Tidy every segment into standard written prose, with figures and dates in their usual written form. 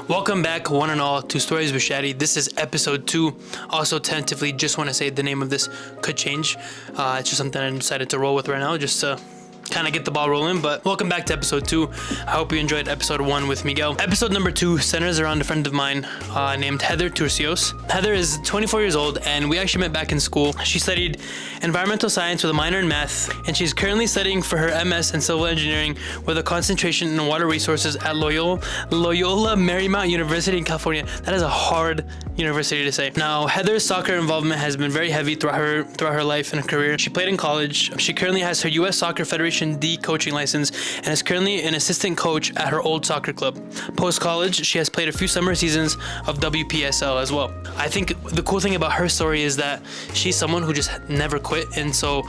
Welcome back, one and all, to Stories with Shadi. This is episode 2. Also, tentatively, just want to say the name of this could change. It's just something I decided to roll with right now, just to kind of get the ball rolling. But welcome back to episode 2. I hope you enjoyed episode 1 with Miguel. Episode number 2 centers around a friend of mine named Heather Turcious. Heather is 24 years old, and we actually met back in school. She studied environmental science with a minor in math, and she's currently studying for her MS in civil engineering with a concentration in water resources at Loyola Marymount University in California. That is a hard university to say. Now, Heather's soccer involvement has been very heavy throughout her life and her career. She played in college. She currently has her U.S. Soccer Federation D coaching license and is currently an assistant coach at her old soccer club. Post-college, she has played a few summer seasons of WPSL as well. I think the cool thing about her story is that she's someone who just never quit, and so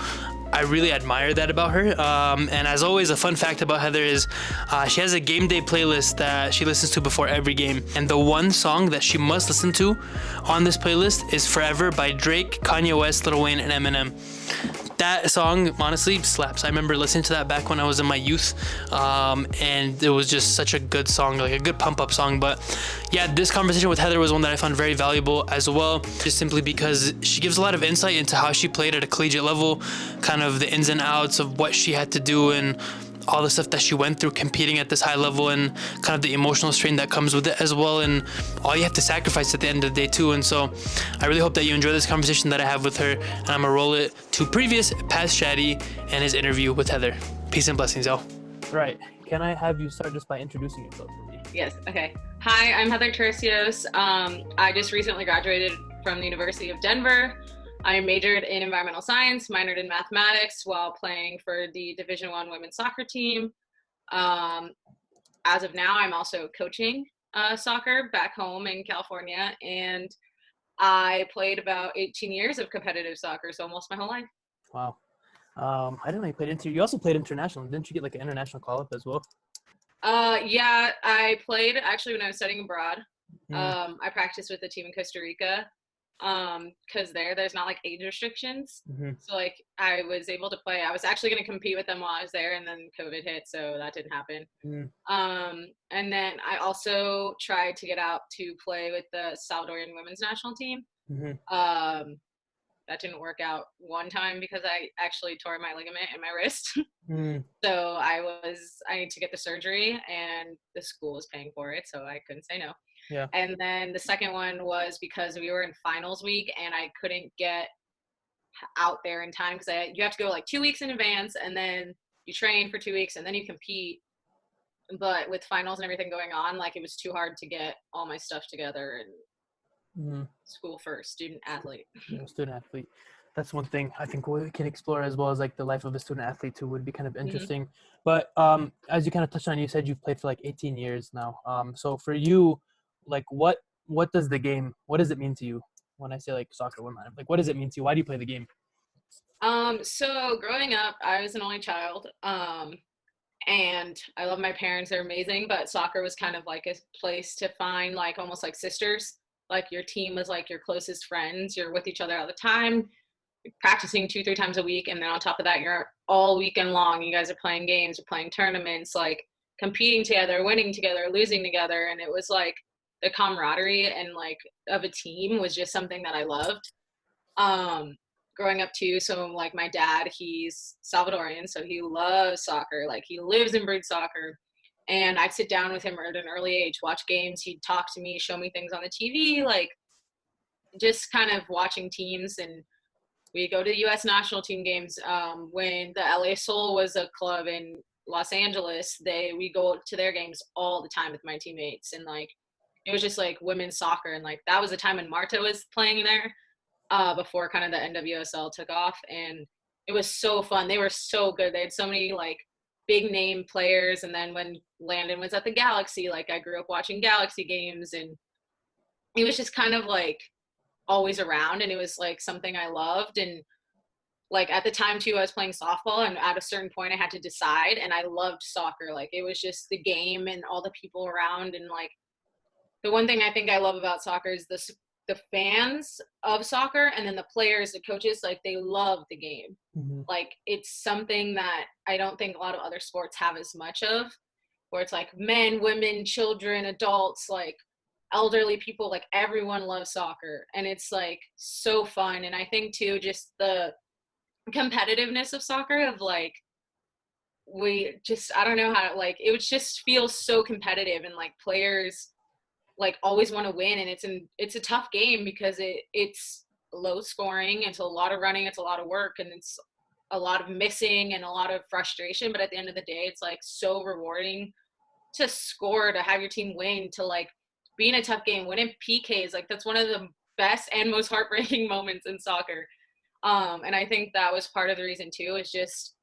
I really admire that about her. And as always, a fun fact about Heather is she has a game day playlist that she listens to before every game. And the one song that she must listen to on this playlist is Forever by Drake, Kanye West, Lil Wayne, and Eminem. That song honestly slaps. I remember listening to that back when I was in my youth, and it was just such a good song, like a good pump up song. But yeah, this conversation with Heather was one that I found very valuable as well, just simply because she gives a lot of insight into how she played at a collegiate level, kind of the ins and outs of what she had to do and all the stuff that she went through competing at this high level, and kind of the emotional strain that comes with it as well, and all you have to sacrifice at the end of the day too. And so I really hope that you enjoy this conversation that I have with her, and I'm gonna roll it to past Shadi and his interview with Heather. Peace and blessings, y'all. Right. Can I have you start just by introducing yourself for me? Yes. Okay. Hi, I'm Heather Turcious. I just recently graduated from the University of Denver. I majored in environmental science, minored in mathematics while playing for the Division I women's soccer team. As of now, I'm also coaching soccer back home in California, and I played about 18 years of competitive soccer, so almost my whole life. Wow. I didn't know you played you also played international. Didn't you get like an international call-up as well? Yeah, I played actually when I was studying abroad. I practiced with the team in Costa Rica. Because there's not like age restrictions. So like I was able to play. I was actually going to compete with them while I was there, and then COVID hit, so that didn't happen. And then I also tried to get out to play with the Salvadorian women's national team. That didn't work out one time because I actually tore my ligament in my wrist. So I need to get the surgery, and the school was paying for it, so I couldn't say no. Yeah. And then the second one was because we were in finals week and I couldn't get out there in time because you have to go like 2 weeks in advance, and then you train for 2 weeks and then you compete. But with finals and everything going on, like it was too hard to get all my stuff together, and school first, student athlete. Student athlete. That's one thing I think we can explore, as well as like the life of a student athlete too, would be kind of interesting. But as you kind of touched on, you said you've played for like 18 years now. So for you, like what does it mean to you when I say like soccer? Like what does it mean to you? Why do you play the game? So growing up, I was an only child, and I love my parents. They're amazing, but soccer was kind of like a place to find like almost like sisters. Like your team was like your closest friends. You're with each other all the time, practicing 2-3 times a week, and then on top of that, you're all weekend long. You guys are playing games, you're playing tournaments, like competing together, winning together, losing together, and it was like the camaraderie and like of a team was just something that I loved. Growing up too, so like my dad, he's Salvadorian, so he loves soccer, like he lives and breathes soccer. And I'd sit down with him at an early age, watch games. He'd talk to me, show me things on the TV, like just kind of watching teams. And we go to U.S. national team games. When the LA Soul was a club in Los Angeles, we go to their games all the time with my teammates. And like, it was just like women's soccer. And like, that was the time when Marta was playing there before kind of the NWSL took off. And it was so fun. They were so good. They had so many like big name players. And then when Landon was at the Galaxy, like I grew up watching Galaxy games, and it was just kind of like always around, and it was like something I loved. And like at the time too, I was playing softball, and at a certain point I had to decide, and I loved soccer. Like it was just the game and all the people around. And like the one thing I think I love about soccer is the fans of soccer, and then the players, the coaches, like they love the game. Like it's something that I don't think a lot of other sports have as much of, where it's like men, women, children, adults, like elderly people, like everyone loves soccer, and it's like so fun. And I think too, just the competitiveness of soccer, of like, we just, I don't know how, like, it would just feel so competitive, and like players like always want to win, and it's a tough game because it's low scoring, it's a lot of running, it's a lot of work, and it's a lot of missing and a lot of frustration, but at the end of the day it's like so rewarding to score, to have your team win, to like be in a tough game, win in PKs. Like that's one of the best and most heartbreaking moments in soccer. And I think that was part of the reason too, is just,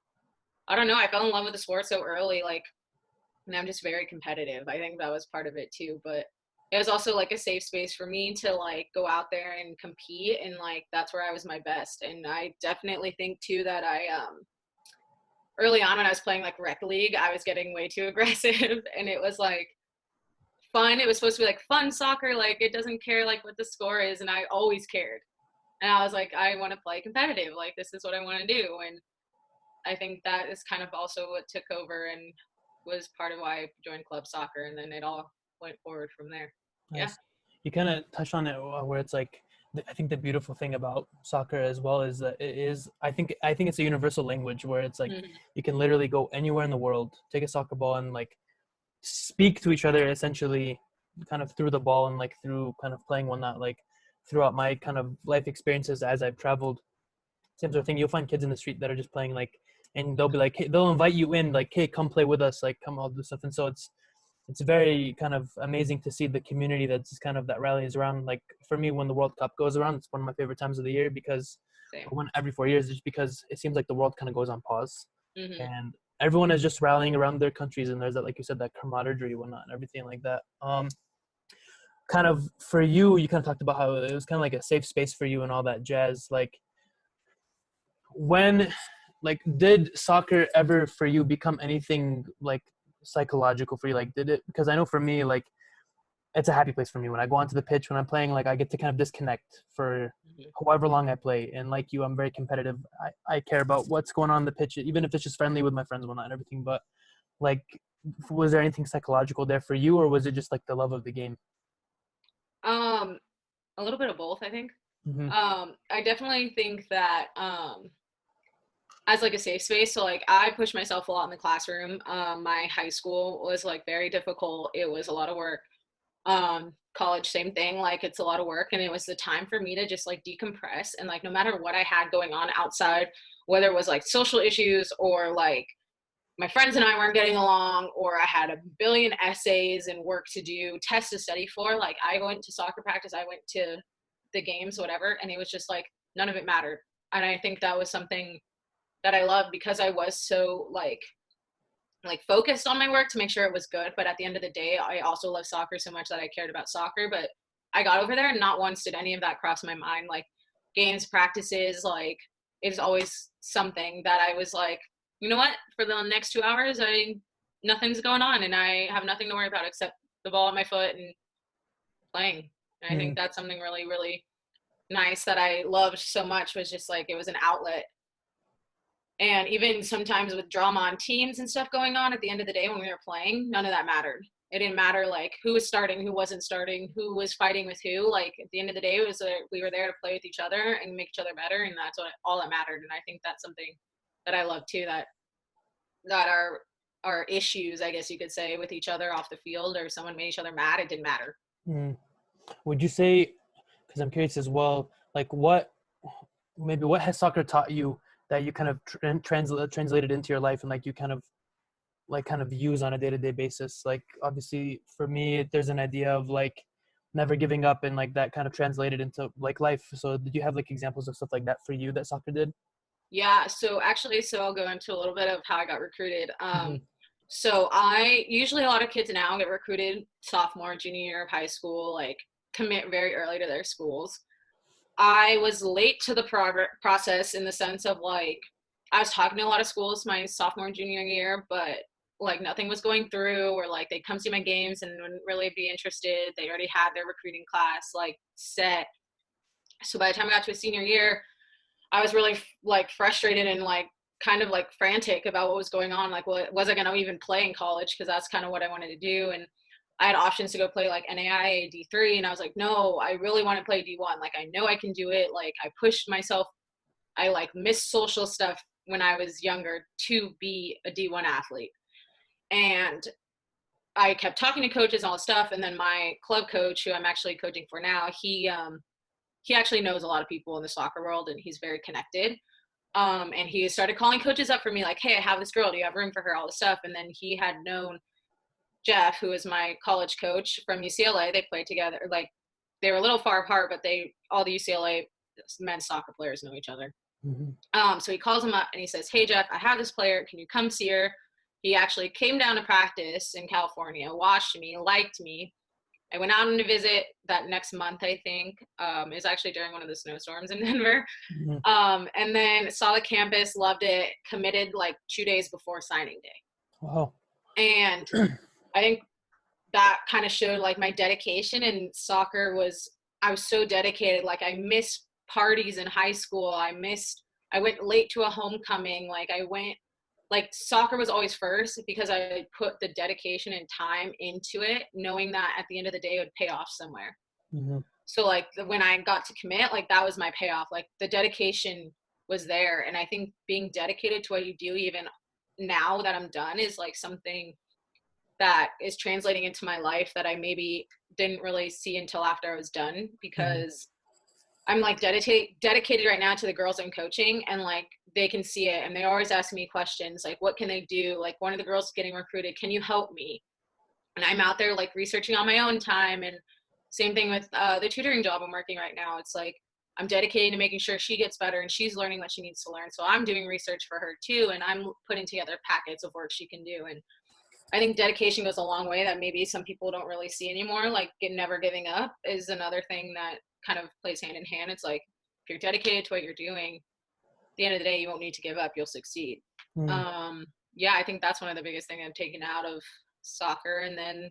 I don't know, I fell in love with the sport so early, like, and I'm just very competitive. I think that was part of it too, but it was also like a safe space for me to like go out there and compete, and like that's where I was my best. And I definitely think too that I early on when I was playing like rec league, I was getting way too aggressive, and it was like fun. It was supposed to be like fun soccer, like it doesn't care like what the score is, and I always cared. And I was like, I want to play competitive, like this is what I want to do. And I think that is kind of also what took over and was part of why I joined club soccer, and then it all went forward from there. Yeah. Nice. You kind of touched on it where it's like, I think the beautiful thing about soccer as well is that it is, I think it's a universal language where it's like Mm-hmm. you can literally go anywhere in the world, take a soccer ball and like speak to each other essentially kind of through the ball and like through kind of playing one that like throughout my kind of life experiences as I've traveled. Same sort of thing. You'll find kids in the street that are just playing like, and they'll be like, hey, they'll invite you in, like, hey, come play with us, like, come all do stuff. And so it's very kind of amazing to see the community that's kind of that rallies around. Like for me, when the World Cup goes around, it's one of my favorite times of the year because Same. one every 4 years, just because it seems like the world kind of goes on pause Mm-hmm. and everyone is just rallying around their countries, and there's that, like you said, that camaraderie, whatnot, and everything like that. Kind of for you, you kind of talked about how it was kind of like a safe space for you and all that jazz. Like when, like, did soccer ever for you become anything like psychological for you? Like, did it? Because I know for me, like, it's a happy place for me when I go onto the pitch when I'm playing. Like, I get to kind of disconnect for Mm-hmm. however long I play. And like you, I'm very competitive. I care about what's going on the pitch, even if it's just friendly with my friends and whatnot and everything. But like, was there anything psychological there for you, or was it just like the love of the game? Um, a little bit of both, I think. Mm-hmm. I definitely think that as like a safe space. So like I pushed myself a lot in the classroom. My high school was like very difficult. It was a lot of work. College, same thing. Like it's a lot of work, and it was the time for me to just like decompress, and like no matter what I had going on outside, whether it was like social issues or like my friends and I weren't getting along, or I had a billion essays and work to do, tests to study for. Like I went to soccer practice, I went to the games, whatever, and it was just like none of it mattered. And I think that was something that I loved because I was so like focused on my work to make sure it was good. But at the end of the day, I also love soccer so much that I cared about soccer. But I got over there and not once did any of that cross my mind. Like games, practices, like it's always something that I was like, you know what, for the next 2 hours, nothing's going on and I have nothing to worry about except the ball at my foot and playing. And I think Mm-hmm. that's something really, really nice that I loved so much, was just like it was an outlet. And even sometimes with drama on teams and stuff going on, at the end of the day when we were playing, none of that mattered. It didn't matter like who was starting, who wasn't starting, who was fighting with who. Like at the end of the day, it was we were there to play with each other and make each other better, and that's what all that mattered. And I think that's something that I love too. That our issues, I guess you could say, with each other off the field, or someone made each other mad, it didn't matter. Mm. Would you say, because I'm curious as well, like what has soccer taught you that you kind of translated into your life and like you kind of use on a day-to-day basis? Like obviously for me, there's an idea of like never giving up, and like that kind of translated into like life. So did you have like examples of stuff like that for you that soccer did? Yeah, so actually, so I'll go into a little bit of how I got recruited. Mm-hmm. So I usually, a lot of kids now get recruited sophomore, junior year of high school, like commit very early to their schools. I was late to the process in the sense of like I was talking to a lot of schools my sophomore and junior year, but like nothing was going through, or like they'd come see my games and wouldn't really be interested. They already had their recruiting class like set. So by the time I got to a senior year, I was really like frustrated and like kind of like frantic about what was going on. Like, well, was I going to even play in college? Because that's kind of what I wanted to do. And I had options to go play like NAIA D3, and I was like, no, I really want to play D1. Like, I know I can do it. Like, I pushed myself. I like missed social stuff when I was younger to be a D1 athlete. And I kept talking to coaches and all this stuff. And then my club coach, who I'm actually coaching for now, he actually knows a lot of people in the soccer world, and he's very connected. And he started calling coaches up for me, like, hey, I have this girl. Do you have room for her? All this stuff. And then he had known Jeff, who is my college coach from UCLA. They played together. Like, they were a little far apart, but all the UCLA men's soccer players know each other. So he calls him up and he says, hey, Jeff, I have this player. Can you come see her? He actually came down to practice in California, watched me, liked me. I went out on a visit that next month, I think. It was actually during one of the snowstorms in Denver. And then saw the campus, loved it, committed like 2 days before signing day. Wow. And I think that kind of showed like my dedication. And soccer I was so dedicated. Like, I missed parties in high school. I went late to a homecoming. Like, soccer was always first because I put the dedication and time into it, knowing that at the end of the day it would pay off somewhere. So like when I got to commit, like that was my payoff. Like, the dedication was there. And I think being dedicated to what you do, even now that I'm done, is like something that is translating into my life that I maybe didn't really see until after I was done, because I'm like dedicated right now to the girls I'm coaching, and like they can see it, and they always ask me questions like, what can they do? Like, one of the girls is getting recruited. Can you help me? And I'm out there like researching on my own time. And same thing with the tutoring job I'm working right now. It's like, I'm dedicated to making sure she gets better and she's learning what she needs to learn. So I'm doing research for her too. And I'm putting together packets of work she can do. And I think dedication goes a long way that maybe some people don't really see anymore. Like, never giving up is another thing that kind of plays hand in hand. It's like, if you're dedicated to what you're doing, at the end of the day, you won't need to give up. You'll succeed. Yeah, I think that's one of the biggest things I've taken out of soccer. And then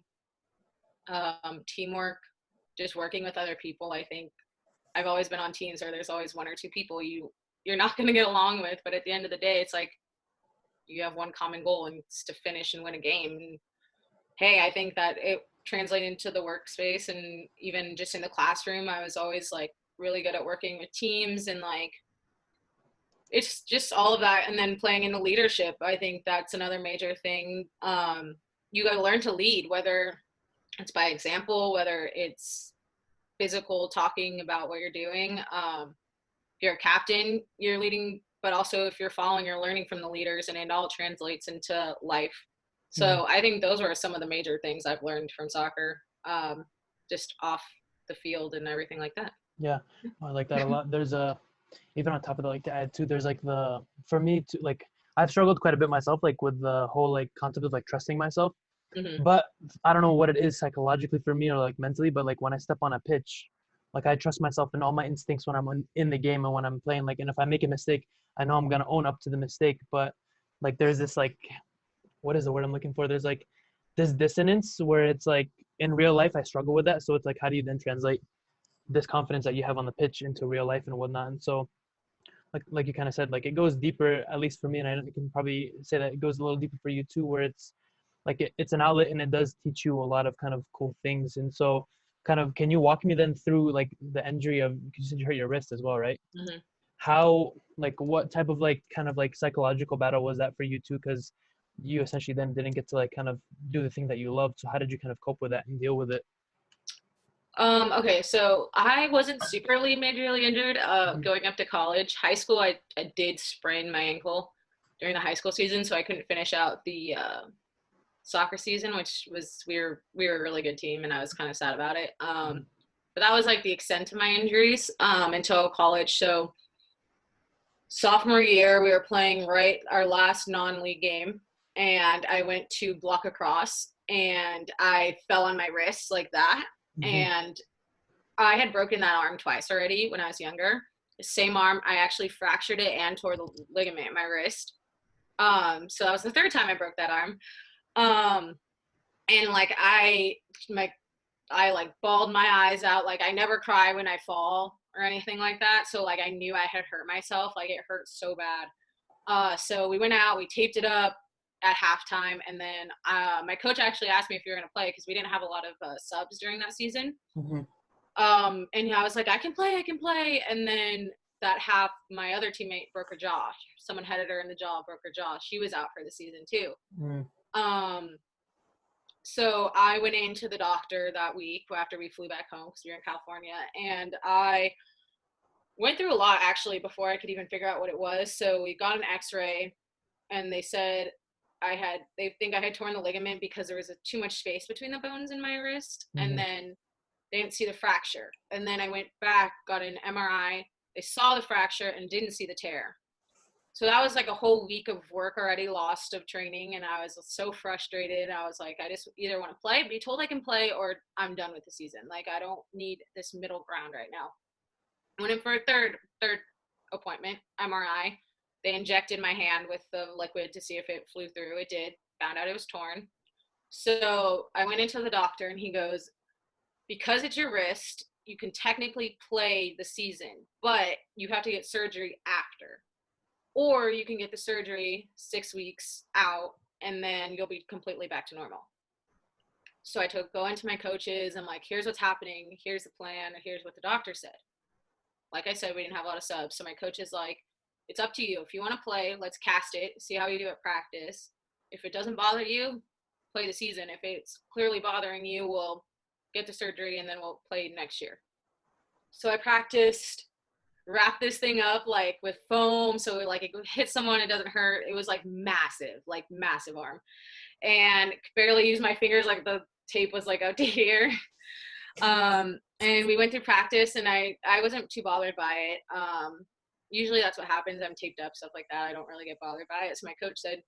teamwork, just working with other people. I think I've always been on teams where there's always one or two people you're not going to get along with, but at the end of the day, it's like you have one common goal, and it's to finish and win a game. And hey, I think that it translated into the workspace, and even just in the classroom, I was always like really good at working with teams, and like it's just all of that. And then playing in the leadership, I think that's another major thing. You got to learn to lead, whether it's by example, whether it's physical, talking about what you're doing. If you're a captain, you're leading, but also if you're following, you're learning from the leaders, and it all translates into life. So I think those were some of the major things I've learned from soccer, just off the field and everything like that. Yeah, I like that a lot. There's even on top of that, like to add to, there's like for me to like, I've struggled quite a bit myself, like with the whole like concept of like trusting myself. But I don't know what it is psychologically for me or like mentally, but like when I step on a pitch, like I trust myself and all my instincts when I'm in the game and when I'm playing, like, and if I make a mistake, I know I'm going to own up to the mistake. But like, there's this like, what is the word I'm looking for? There's like this dissonance where it's like in real life, I struggle with that. So it's like, how do you then translate this confidence that you have on the pitch into real life and whatnot? And so like you kind of said, like it goes deeper, at least for me, and I can probably say that it goes a little deeper for you too, where it's like it's an outlet and it does teach you a lot of kind of cool things. And so kind of, can you walk me then through like the injury of, because you said you hurt your wrist as well, right? How, like what type of like kind of like psychological battle was that for you too? Because you essentially then didn't get to like kind of do the thing that you loved. So how did you kind of cope with that and deal with it? Okay, so I wasn't superly majorly injured going up to college. High school, I did sprain my ankle during the high school season, so I couldn't finish out the soccer season, which was we were a really good team, and I was kind of sad about it. But that was like the extent of my injuries until college. So sophomore year, we were playing our last non-league game, and I went to block across, and I fell on my wrist like that. And I had broken that arm twice already when I was younger. The same arm, I actually fractured it and tore the ligament in my wrist. So that was the third time I broke that arm. And like I like bawled my eyes out. Like I never cry when I fall or anything like that. So like I knew I had hurt myself. Like it hurt so bad. So we went out, we taped it up. at halftime. And then my coach actually asked me if you were going to play because we didn't have a lot of subs during that season. Mm-hmm. And I was like, I can play. And then that half, my other teammate broke her jaw. Someone headed her in the jaw, broke her jaw. She was out for the season too. Mm. So I went into the doctor that week after we flew back home because we were in California, and I went through a lot actually before I could even figure out what it was. So we got an x-ray and they said they think I had torn the ligament because there was too much space between the bones in my wrist. Mm-hmm. And then they didn't see the fracture. And then I went back, got an MRI. They saw the fracture and didn't see the tear. So that was like a whole week of work already lost of training. And I was so frustrated. I was like, I just either want to play, be told I can play, or I'm done with the season. Like, I don't need this middle ground right now. Went in for a third appointment, MRI. They injected my hand with the liquid to see if it flew through. It did. Found out it was torn. So I went into the doctor and he goes, because it's your wrist, you can technically play the season, but you have to get surgery after. Or you can get the surgery 6 weeks out and then you'll be completely back to normal. So I go into my coaches. I'm like, here's what's happening. Here's the plan. Or here's what the doctor said. Like I said, we didn't have a lot of subs. So my coach is like, it's up to you. If you want to play, let's cast it. See how you do at practice. If it doesn't bother you, play the season. If it's clearly bothering you, we'll get the surgery and then we'll play next year. So I practiced, wrap this thing up like with foam so like it hit someone, it doesn't hurt. It was like massive arm, and barely used my fingers. Like the tape was like out to here. And we went through practice and I wasn't too bothered by it. Usually that's what happens. I'm taped up, stuff like that. I don't really get bothered by it. So my coach said,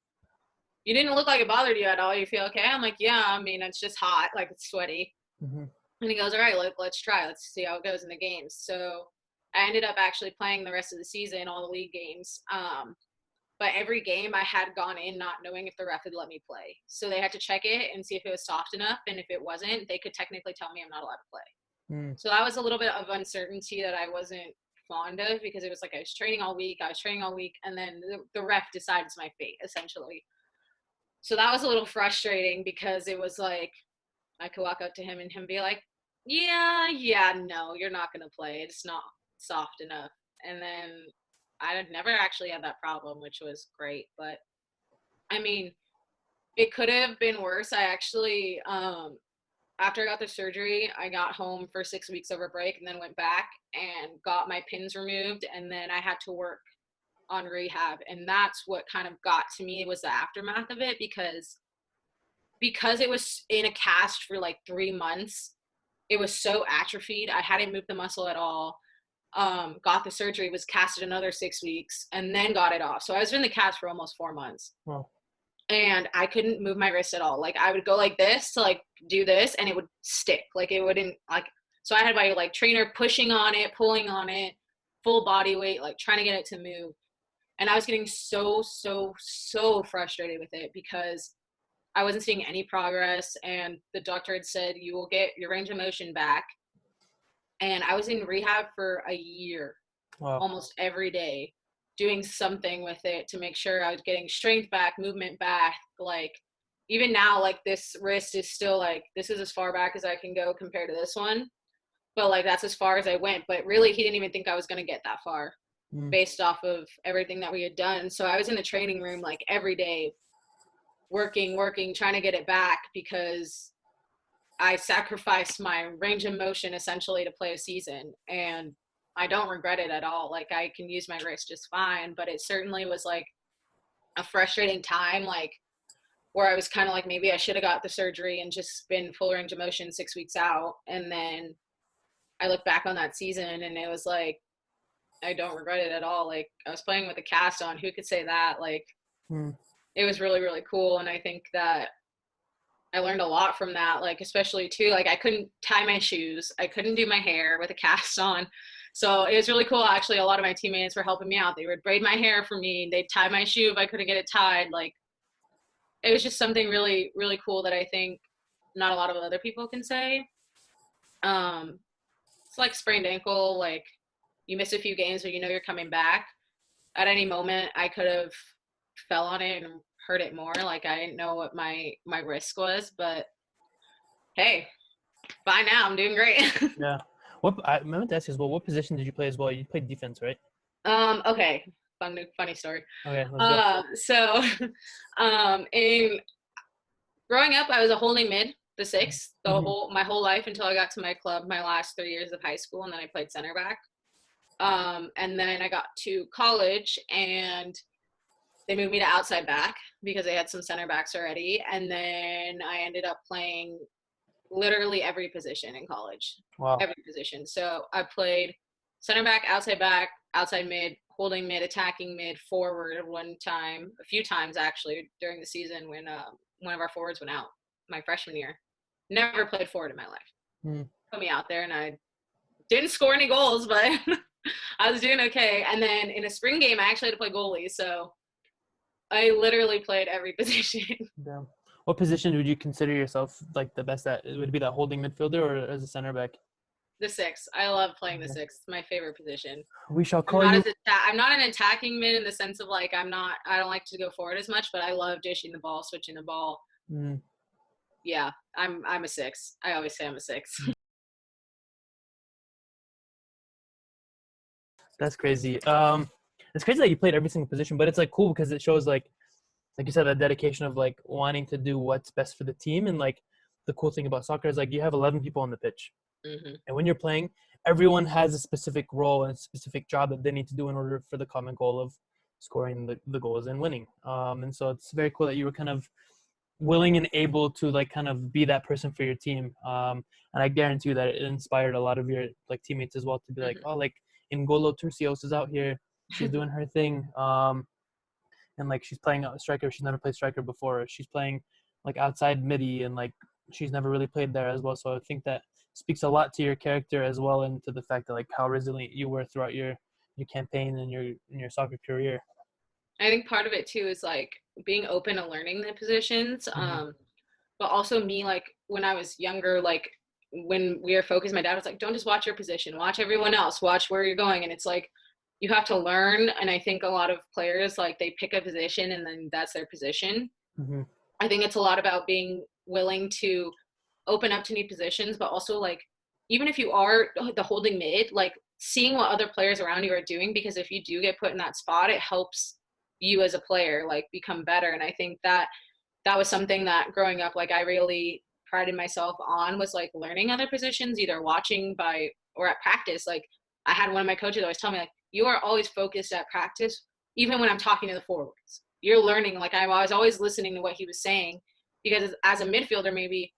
you didn't look like it bothered you at all. You feel okay? I'm like, yeah, I mean, it's just hot, like it's sweaty. Mm-hmm. And he goes, all right, let's try. Let's see how it goes in the games. So I ended up actually playing the rest of the season, all the league games. But every game I had gone in not knowing if the ref would let me play. So they had to check it and see if it was soft enough. And if it wasn't, they could technically tell me I'm not allowed to play. Mm. So that was a little bit of uncertainty that I wasn't fond of, because it was like I was training all week, and then the ref decides my fate, essentially. So that was a little frustrating because it was like I could walk up to him and him be like, yeah, no, you're not going to play. It's not soft enough. And then I had never actually had that problem, which was great. But I mean, it could have been worse. I actually, after I got the surgery, I got home for 6 weeks over break and then went back and got my pins removed. And then I had to work on rehab. And that's what kind of got to me, was the aftermath of it, because it was in a cast for like 3 months. It was so atrophied. I hadn't moved the muscle at all. Got the surgery, was casted another 6 weeks, and then got it off. So I was in the cast for almost 4 months. Wow. And I couldn't move my wrist at all. Like I would go like this to like do this and it would stick. Like it wouldn't like, so I had my like trainer pushing on it, pulling on it, full body weight, like trying to get it to move. And I was getting so frustrated with it because I wasn't seeing any progress. And the doctor had said, you will get your range of motion back. And I was in rehab for a year, wow, almost every day, doing something with it to make sure I was getting strength back, movement back. Like even now, like this wrist is still like, this is as far back as I can go compared to this one. But like, that's as far as I went. But really, he didn't even think I was going to get that far based off of everything that we had done. So I was in the training room like every day, working, trying to get it back, because I sacrificed my range of motion essentially to play a season, and I don't regret it at all. Like I can use my wrist just fine, but it certainly was like a frustrating time, like where I was kind of like, maybe I should have got the surgery and just been full range of motion 6 weeks out. And then I look back on that season and it was like, I don't regret it at all. Like I was playing with a cast on, who could say that? Like it was really, really cool. And I think that I learned a lot from that, like especially too, like I couldn't tie my shoes, I couldn't do my hair with a cast on. So it was really cool. Actually, a lot of my teammates were helping me out. They would braid my hair for me. They'd tie my shoe if I couldn't get it tied. Like it was just something really, really cool that I think not a lot of other people can say. It's like sprained ankle, like you miss a few games but you know you're coming back. At any moment I could have fell on it and hurt it more. Like I didn't know what my risk was, but hey, by now I'm doing great. Yeah. I meant to ask you as well, what position did you play as well? You played defense, right? Okay. Funny story. Okay, let's go. So in growing up, I was a holding mid, the sixth, Mhm. my whole life until I got to my club, my last 3 years of high school, and then I played center back. And then I got to college, and they moved me to outside back because they had some center backs already. And then I ended up playing literally every position in college, Wow. every position. So I played center back, outside mid, holding mid, attacking mid, forward one time, a few times actually during the season when one of our forwards went out my freshman year. Never played forward in my life. Mm. Put me out there and I didn't score any goals, but I was doing okay. And then in a spring game, I actually had to play goalie. So I literally played every position. Yeah. What position would you consider yourself like the best at? Would it be that holding midfielder or as a center back? The six. I love playing the Okay. six. It's my favorite position. We shall I'm call not you. as I'm not an attacking mid in the sense of like I don't like to go forward as much, but I love dishing the ball, switching the ball. Mm. Yeah, I'm a six. I always say I'm a six. That's crazy. It's crazy that you played every single position, but it's like cool because it shows like you said, that dedication of like wanting to do what's best for the team. And like the cool thing about soccer is like you have 11 people on the pitch, hmm and when you're playing, everyone has a specific role and a specific job that they need to do in order for the common goal of scoring the goals and winning. And so it's very cool that you were kind of willing and able to like kind of be that person for your team. And I guarantee you that it inspired a lot of your like teammates as well to be like, hmm oh, like Ngolo Turcious is out here, she's doing her thing. And like she's playing a striker, she's never played striker before. She's playing like outside midi, and like she's never really played there as well. So I think that speaks a lot to your character as well, and to the fact that like how resilient you were throughout your campaign and your soccer career. I think part of it too is like being open to learning the positions. Mm-hmm. But also me like when I was younger, like when we were focused, my dad was like, don't just watch your position, watch everyone else, watch where you're going. And it's like you have to learn. And I think a lot of players like they pick a position and then that's their position. Mm-hmm. I think it's a lot about being willing to open up to new positions, but also like even if you are the holding mid, like seeing what other players around you are doing, because if you do get put in that spot, it helps you as a player like become better. And I think that that was something that growing up, like I really prided myself on was like learning other positions, either watching by or at practice. Like I had one of my coaches always tell me like, you are always focused at practice, even when I'm talking to the forwards. You're learning. Like I was always listening to what he was saying because as a midfielder, maybe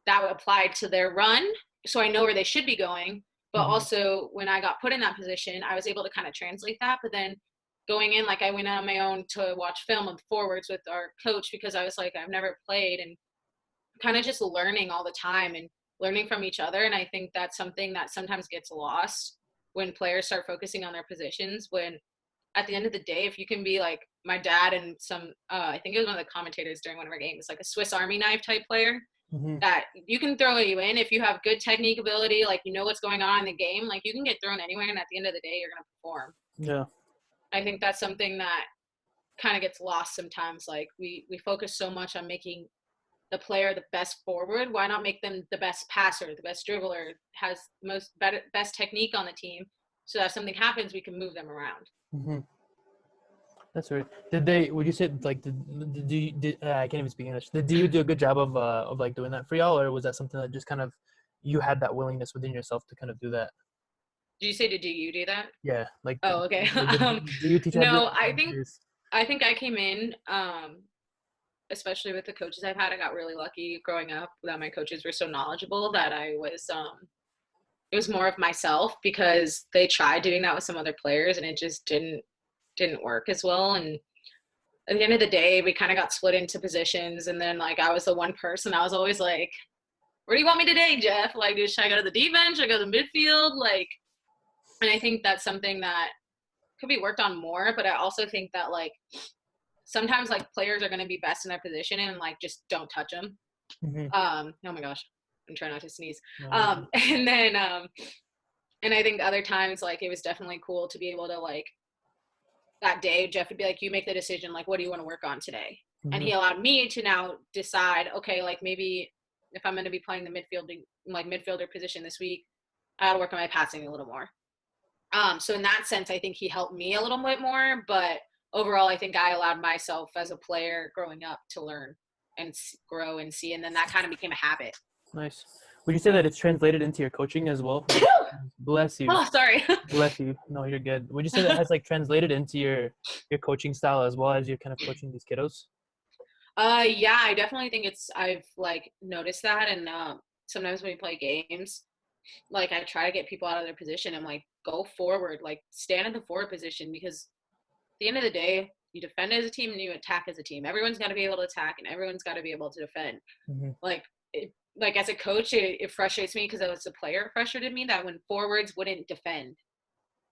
that would apply to their run. So I know where they should be going. But Mm-hmm. also when I got put in that position, I was able to kind of translate that. But then going in, like I went on my own to watch film of forwards with our coach because I was like, I've never played, and kind of just learning all the time and learning from each other. And I think that's something that sometimes gets lost when players start focusing on their positions. When at the end of the day, if you can be like my dad and some, I think it was one of the commentators during one of our games, like a Swiss Army knife type player, Mm-hmm. that you can throw you in if you have good technique ability, like you know what's going on in the game, like you can get thrown anywhere, and at the end of the day, you're going to perform. Yeah. I think that's something that kind of gets lost sometimes. Like we focus so much on making the player the best forward. Why not make them the best passer, the best dribbler, has best technique on the team, so that if something happens, we can move them around. Mm-hmm. That's right. Did they? Would you say like I can't even speak English. Did you do a good job of like doing that for y'all, or was that something that just kind of you had that willingness within yourself to kind of do that? Did you say to do you do that? Yeah. Like, Oh, okay. do you teach how to do it? No, I'm curious. I think I came in, especially with the coaches I've had. I got really lucky growing up that my coaches were so knowledgeable that I was it was more of myself, because they tried doing that with some other players and it just didn't work as well. And at the end of the day, we kind of got split into positions, and then like I was the one person, I was always like, where do you want me today, Jeff? Like, should I go to the defense? Should I go to the midfield? Like, and I think that's something that could be worked on more. But I also think that like sometimes like players are going to be best in their position and like just don't touch them. Mm-hmm. Oh my gosh, I'm trying not to sneeze. No. And then and I think other times like it was definitely cool to be able to like that day Jeff would be like, you make the decision, like what do you want to work on today? And Mm-hmm. he allowed me to now decide, okay, like maybe if I'm going to be playing the midfielder position this week, I got to work on my passing a little more. So in that sense, I think he helped me a little bit more, but overall, I think I allowed myself as a player growing up to learn and grow and see, and then that kind of became a habit. Nice. Would you say that it's translated into your coaching as well? Bless you. Oh, sorry. Bless you. No, you're good. Would you say that has like translated into your coaching style as well as you're kind of coaching these kiddos? Yeah, I definitely think I've like noticed that, and sometimes when we play games, like I try to get people out of their position. I'm like, go forward, like stand in the forward position, because at the end of the day, you defend as a team and you attack as a team. Everyone's got to be able to attack and everyone's got to be able to defend. Mm-hmm. Like, like as a coach, it frustrates me because as a player, it frustrated me that when forwards wouldn't defend.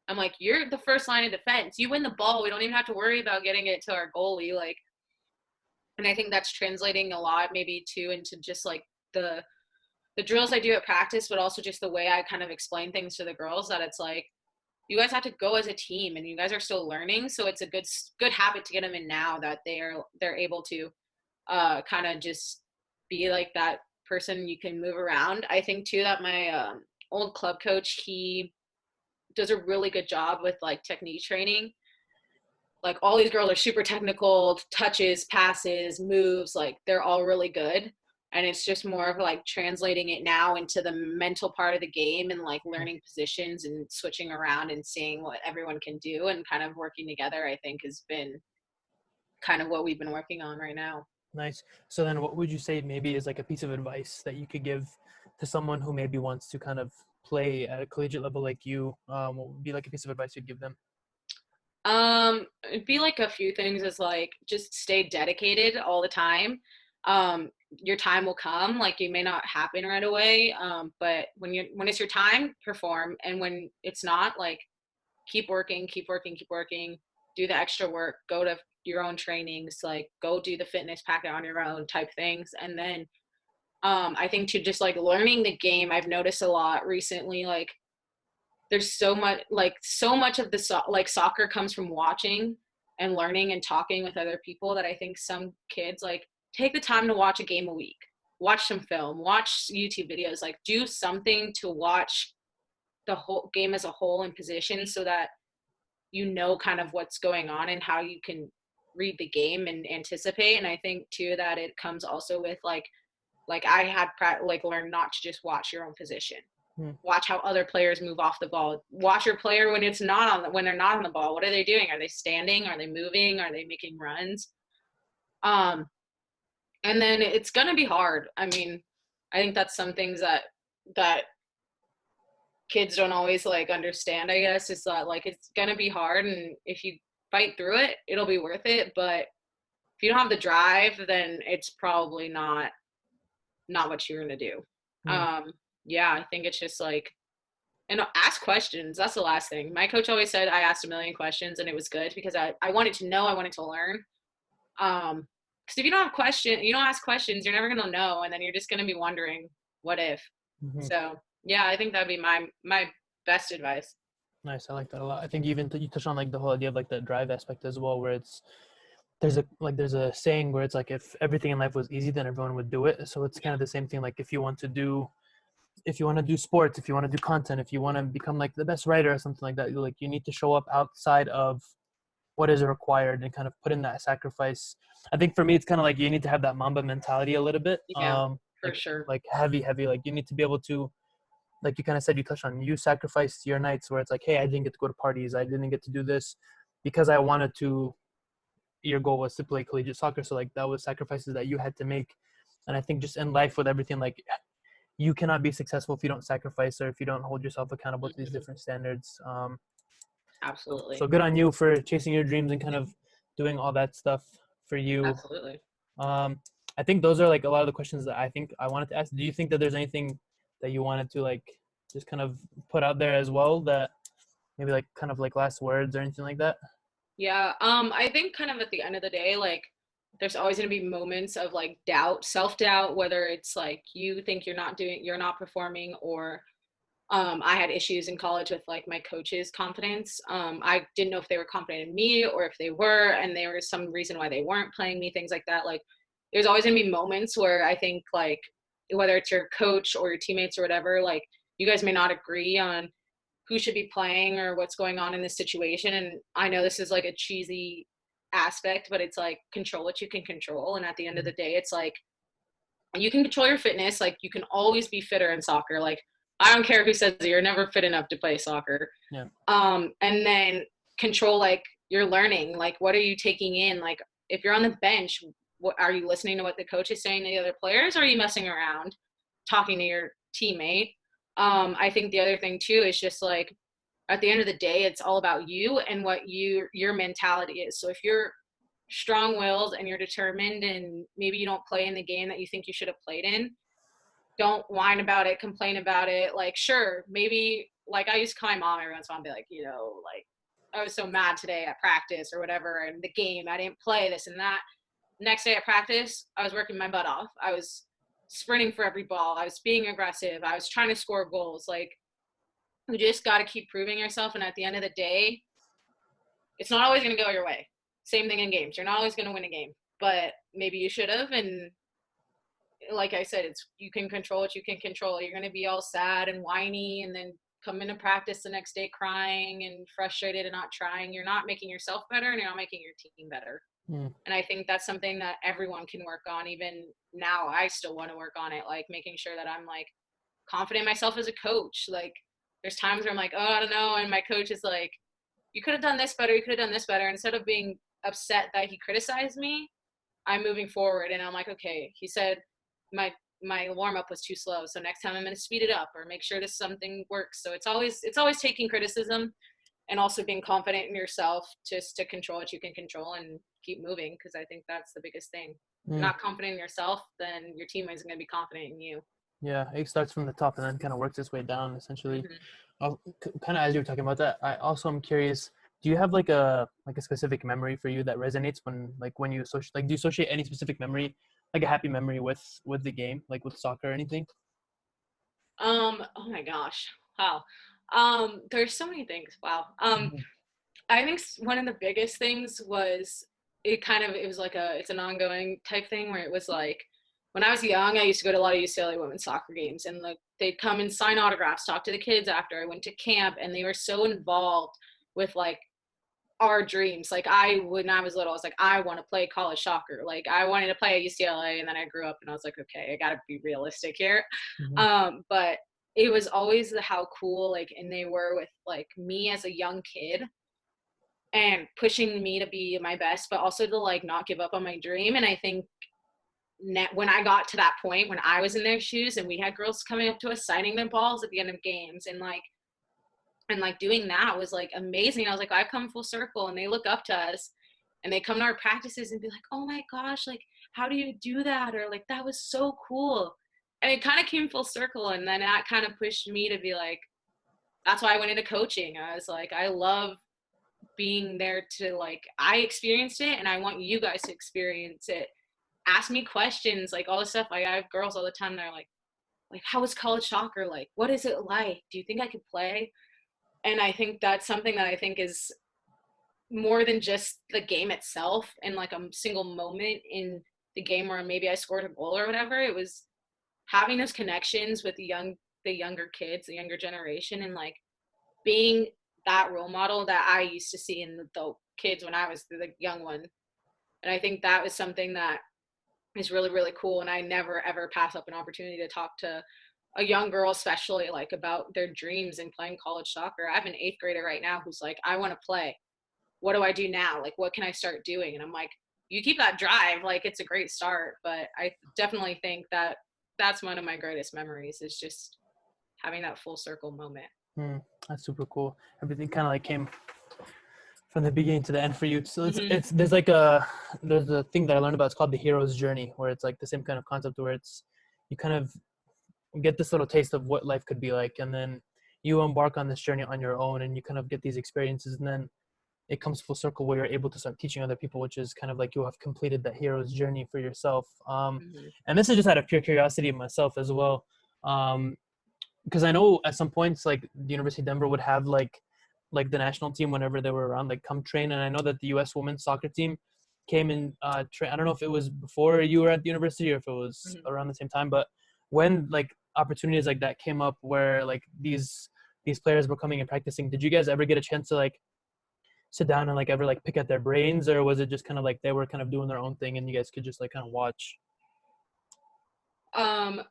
I'm like, you're the first line of defense. You win the ball. We don't even have to worry about getting it to our goalie. Like, and I think that's translating a lot maybe too into just like the drills I do at practice, but also just the way I kind of explain things to the girls, that it's like, you guys have to go as a team and you guys are still learning. So it's a good habit to get them in now that they're able to kind of just be like that person you can move around. I think too that my old club coach, he does a really good job with like technique training. Like all these girls are super technical, touches, passes, moves, like they're all really good. And it's just more of like translating it now into the mental part of the game and like learning positions and switching around and seeing what everyone can do and kind of working together, I think has been kind of what we've been working on right now. Nice. So then what would you say maybe is like a piece of advice that you could give to someone who maybe wants to kind of play at a collegiate level like you? What would be like a piece of advice you'd give them? It'd be like a few things is like just stay dedicated all the time. Your time will come. Like you may not happen right away. But when it's your time, perform. And when it's not, like keep working, keep working, keep working, do the extra work, go to your own trainings, like go do the fitness packet on your own type things. And then I think to just like learning the game, I've noticed a lot recently, like there's so much of the like soccer comes from watching and learning and talking with other people, that I think some kids like take the time to watch a game a week, watch some film, watch YouTube videos, like do something to watch the whole game as a whole in position, so that you know kind of what's going on and how you can read the game and anticipate. And I think too that it comes also with like I had like learn not to just watch your own position. Hmm. Watch how other players move off the ball. Watch your player when they're not on the ball. What are they doing? Are they standing? Are they moving? Are they making runs? Um, and then it's gonna be hard. I mean, I think that's some things that kids don't always like understand. I guess is that like it's gonna be hard, and if you fight through it, it'll be worth it. But if you don't have the drive, then it's probably not what you're gonna do. Hmm. Um, yeah, I think it's just like, and ask questions. That's the last thing. My coach always said I asked a million questions, and it was good because I wanted to know, I wanted to learn. Because if you don't you don't ask questions, you're never gonna know, and then you're just gonna be wondering what if. Mm-hmm. So yeah, I think that'd be my best advice. Nice. I like that a lot. I think you touched on like the whole idea of like the drive aspect as well, where it's there's a saying where it's like if everything in life was easy, then everyone would do it. So it's kind of the same thing. Like if you want to do sports, if you want to do content, if you want to become like the best writer or something like that, like you need to show up outside of what is required and kind of put in that sacrifice. I think for me, it's kind of like you need to have that Mamba mentality a little bit. Yeah, for Like sure. like heavy. Like you need to be able to, like you kind of said, you touched on, you sacrificed your nights where it's like, hey, I didn't get to go to parties, I didn't get to do this because I wanted to. Your goal was to play collegiate soccer, so like that was sacrifices that you had to make. And I think just in life with everything, like you cannot be successful if you don't sacrifice or if you don't hold yourself accountable to these different standards. So Absolutely. good on you for chasing your dreams and kind of doing all that stuff for you. Absolutely. Um, I think those are like a lot of the questions that I think I wanted to ask. Do you think that there's anything that you wanted to like just kind of put out there as well, that maybe like kind of like last words or anything like that? Yeah. I think kind of at the end of the day, like there's always going to be moments of like doubt, self-doubt, whether it's like you think you're not performing, or I had issues in college with like my coach's confidence. I didn't know if they were confident in me or if they were, and there was some reason why they weren't playing me, things like that. Like there's always gonna be moments where I think like whether it's your coach or your teammates or whatever, like you guys may not agree on who should be playing or what's going on in this situation. And I know this is like a cheesy aspect, but it's like control what you can control. And at the end of the day, it's like you can control your fitness. Like you can always be fitter in soccer. Like I don't care who says you're never fit enough to play soccer. Yeah. And then control like your learning. Like what are you taking in? Like if you're on the bench, what are you listening to what the coach is saying to the other players? Or are you messing around, talking to your teammate? I think the other thing too is just like at the end of the day, it's all about you and what your mentality is. So if you're strong-willed and you're determined and maybe you don't play in the game that you think you should have played in, don't whine about it, complain about it. Like, sure, maybe like I used to call my mom every once in a while and be like, you know, like I was so mad today at practice or whatever, and the game, I didn't play this and that. Next day at practice, I was working my butt off. I was sprinting for every ball. I was being aggressive. I was trying to score goals. Like, you just got to keep proving yourself. And at the end of the day, it's not always going to go your way. Same thing in games. You're not always going to win a game, but maybe you should have. And like I said, it's you can control what you can control. You're going to be all sad and whiny and then come into practice the next day crying and frustrated and not trying. You're not making yourself better and you're not making your team better. And I think that's something that everyone can work on. Even now, I still want to work on it, like making sure that I'm like confident in myself as a coach. Like there's times where I'm like, oh, I don't know. And my coach is like, you could have done this better. You could have done this better. Instead of being upset that he criticized me, I'm moving forward. And I'm like, okay, he said my warm up was too slow. So next time I'm going to speed it up or make sure this something works. So it's always taking criticism and also being confident in yourself just to control what you can control and keep moving. Cause I think that's the biggest thing. If you're not confident in yourself, then your teammates are going to be confident in you. Yeah, it starts from the top and then kind of works its way down, essentially. Mm-hmm. Kind of as you were talking about that, I also am curious. Do you have like a specific memory for you that resonates when you associate, like, do you associate any specific memory, like a happy memory with the game, like with soccer or anything? Oh my gosh. Wow. There's so many things. Wow. Mhm. I think one of the biggest things was it was like it's an ongoing type thing where it was like when I was young, I used to go to a lot of UCLA women's soccer games and like they'd come and sign autographs, talk to the kids after. I went to camp and they were so involved with like our dreams. Like when I was little, I was like, I want to play college soccer. Like I wanted to play at UCLA, and then I grew up and I was like, okay, I gotta be realistic here. Mhm. But it was always how cool like and they were with like me as a young kid and pushing me to be my best, but also to like not give up on my dream. And I think when I got to that point, when I was in their shoes and we had girls coming up to us signing their balls at the end of games and like doing that was like amazing. I was like, I've come full circle, and they look up to us and they come to our practices and be like, oh my gosh, like how do you do that? Or like that was so cool. And it kind of came full circle, and then that kind of pushed me to be like, that's why I went into coaching. I was like, I love being there to like I experienced it and I want you guys to experience it. Ask me questions, like all this stuff. Like I have girls all the time that are like how is college soccer like? What is it like? Do you think I could play? And I think that's something that I think is more than just the game itself and like a single moment in the game where maybe I scored a goal or whatever. It was having those connections with the younger kids, the younger generation, and like being that role model that I used to see in the kids when I was the young one. And I think that was something that is really, really cool. And I never, ever pass up an opportunity to talk to a young girl, especially like about their dreams in playing college soccer. I have an eighth grader right now who's like, I want to play. What do I do now? Like, what can I start doing? And I'm like, you keep that drive. Like, it's a great start. But I definitely think that that's one of my greatest memories is just having that full circle moment. That's super cool. Everything kind of like came from the beginning to the end for you. So Mm-hmm. it's there's a thing that I learned about. It's called the hero's journey, where it's like the same kind of concept where it's you kind of get this little taste of what life could be like, and then you embark on this journey on your own, and you kind of get these experiences, and then it comes full circle where you're able to start teaching other people, which is kind of like you have completed that hero's journey for yourself. Mm-hmm. And this is just out of pure curiosity of myself as well. because I know at some points like the University of Denver would have like the national team whenever they were around, like come train. And I know that the U.S. women's soccer team came in train. I don't know if it was before you were at the university or if it was Mhm. around the same time, but when like opportunities like that came up where like these players were coming and practicing, did you guys ever get a chance to like sit down and like ever like pick at their brains, or was it just kind of like they were kind of doing their own thing and you guys could just like kind of watch?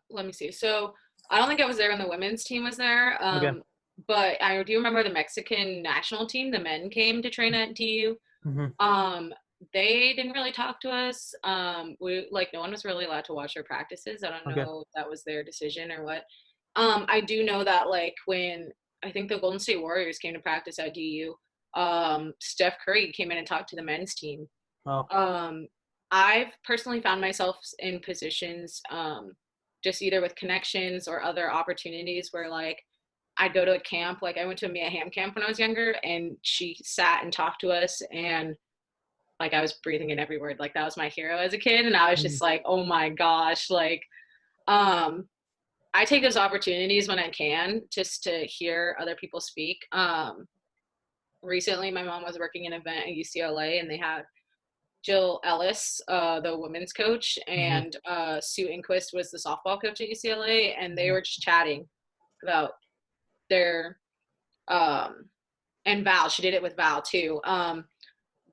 Let me see. So I don't think I was there when the women's team was there. Okay. But I do remember the Mexican national team, the men came to train at DU. Hmm. Um, they didn't really talk to us. We like no one was really allowed to watch their practices. I don't Okay. know if that was their decision or what. I do know that like when I think the Golden State Warriors came to practice at DU, Steph Curry came in and talked to the men's team. Oh. Um, I've personally found myself in positions, just either with connections or other opportunities where like I'd go to a camp. Like I went to a Mia Hamm camp when I was younger, and she sat and talked to us, and like I was breathing in every word. Like that was my hero as a kid, and I was Mhm. just like, oh my gosh, like um, I take those opportunities when I can just to hear other people speak. Recently, my mom was working an event at UCLA, and they had Jill Ellis, the women's coach, Mhm. and Sue Inquist was the softball coach at UCLA, and they Mhm. were just chatting about their um, and Val. She did it with Val too,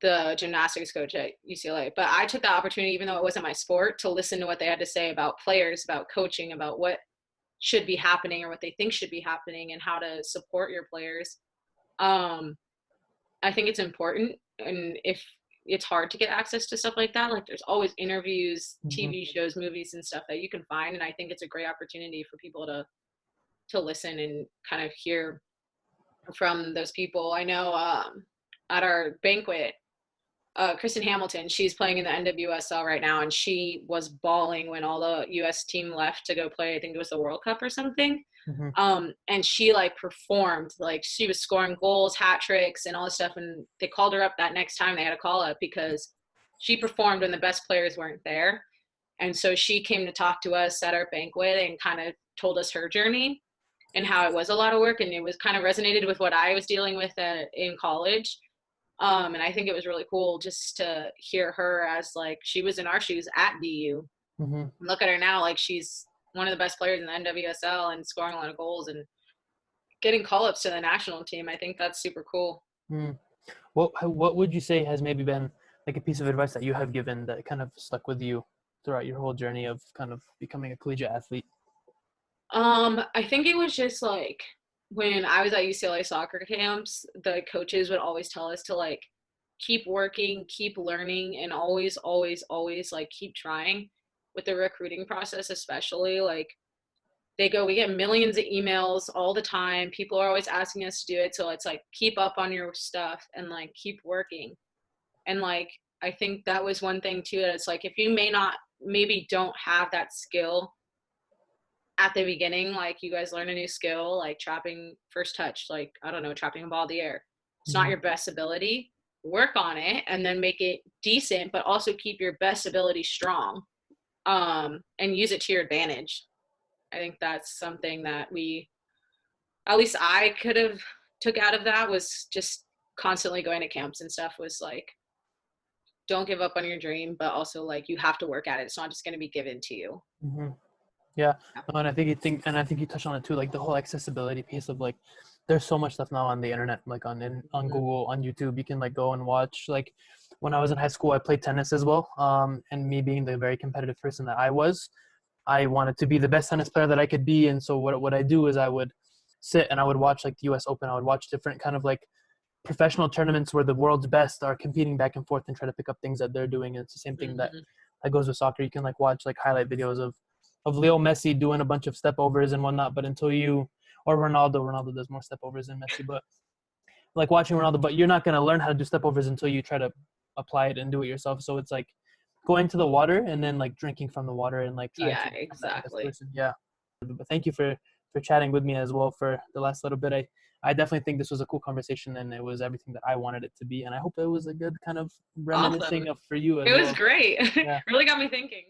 the gymnastics coach at UCLA. But I took the opportunity, even though it wasn't my sport, to listen to what they had to say about players, about coaching, about what should be happening or what they think should be happening, and how to support your players. Um, I think it's important, and if it's hard to get access to stuff like that, like there's always interviews, Mhm. TV shows, movies, and stuff that you can find, and I think it's a great opportunity for people to listen and kind of hear from those people. I know at our banquet, Kristen Hamilton, she's playing in the NWSL right now, and she was bawling when all the U.S. team left to go play. I think it was the World Cup or something. Mhm. And she like performed, like she was scoring goals, hat tricks, and all this stuff. And they called her up that next time they had a call up because she performed when the best players weren't there. And so she came to talk to us at our banquet and kind of told us her journey and how it was a lot of work, and it was kind of resonated with what I was dealing with in college. And I think it was really cool just to hear her as like she was in our shoes at DU. Mhm. Look at her now, like she's one of the best players in the NWSL and scoring a lot of goals and getting call ups to the national team. I think that's super cool. Mm. What would you say has maybe been like a piece of advice that you have given that kind of stuck with you throughout your whole journey of kind of becoming a collegiate athlete? I think it was just like when I was at UCLA soccer camps, the coaches would always tell us to like keep working, keep learning, and always, always, always like keep trying with the recruiting process, especially like we get millions of emails all the time. People are always asking us to do it. So it's like keep up on your stuff and like keep working. And like I think that was one thing too. That it's like if you may not maybe don't have that skill at the beginning, like you guys learn a new skill, like trapping first touch, like I don't know, trapping a ball in the air. It's not Mhm. your best ability. Work on it and then make it decent, but also keep your best ability strong. And use it to your advantage. I think that's something that at least I could have took out of that was just constantly going to camps and stuff was like, don't give up on your dream, but also like you have to work at it. It's not just going to be given to you. Mhm. Yeah, no, and I think you touched on it too, like the whole accessibility piece of like, there's so much stuff now on the internet, like on Mm-hmm. Google, on YouTube. You can like go and watch. Like, when I was in high school, I played tennis as well. And me being the very competitive person that I was, I wanted to be the best tennis player that I could be. And so what I do is I would sit and I would watch like the U.S. Open. I would watch different kind of like professional tournaments where the world's best are competing back and forth and try to pick up things that they're doing. And it's the same thing Mm-hmm. that goes with soccer. You can like watch like highlight videos of Leo Messi doing a bunch of step overs and whatnot, but until you or Ronaldo does more step overs than Messi, but like watching Ronaldo, but you're not gonna learn how to do step overs until you try to apply it and do it yourself. So it's like going to the water and then like drinking from the water and like trying Yeah, to become that best exactly. person. Yeah. But thank you for chatting with me as well for the last little bit. I definitely think this was a cool conversation and it was everything that I wanted it to be. And I hope it was a good kind of Awesome. reminiscing of for you It as was well. great. Yeah. Really got me thinking.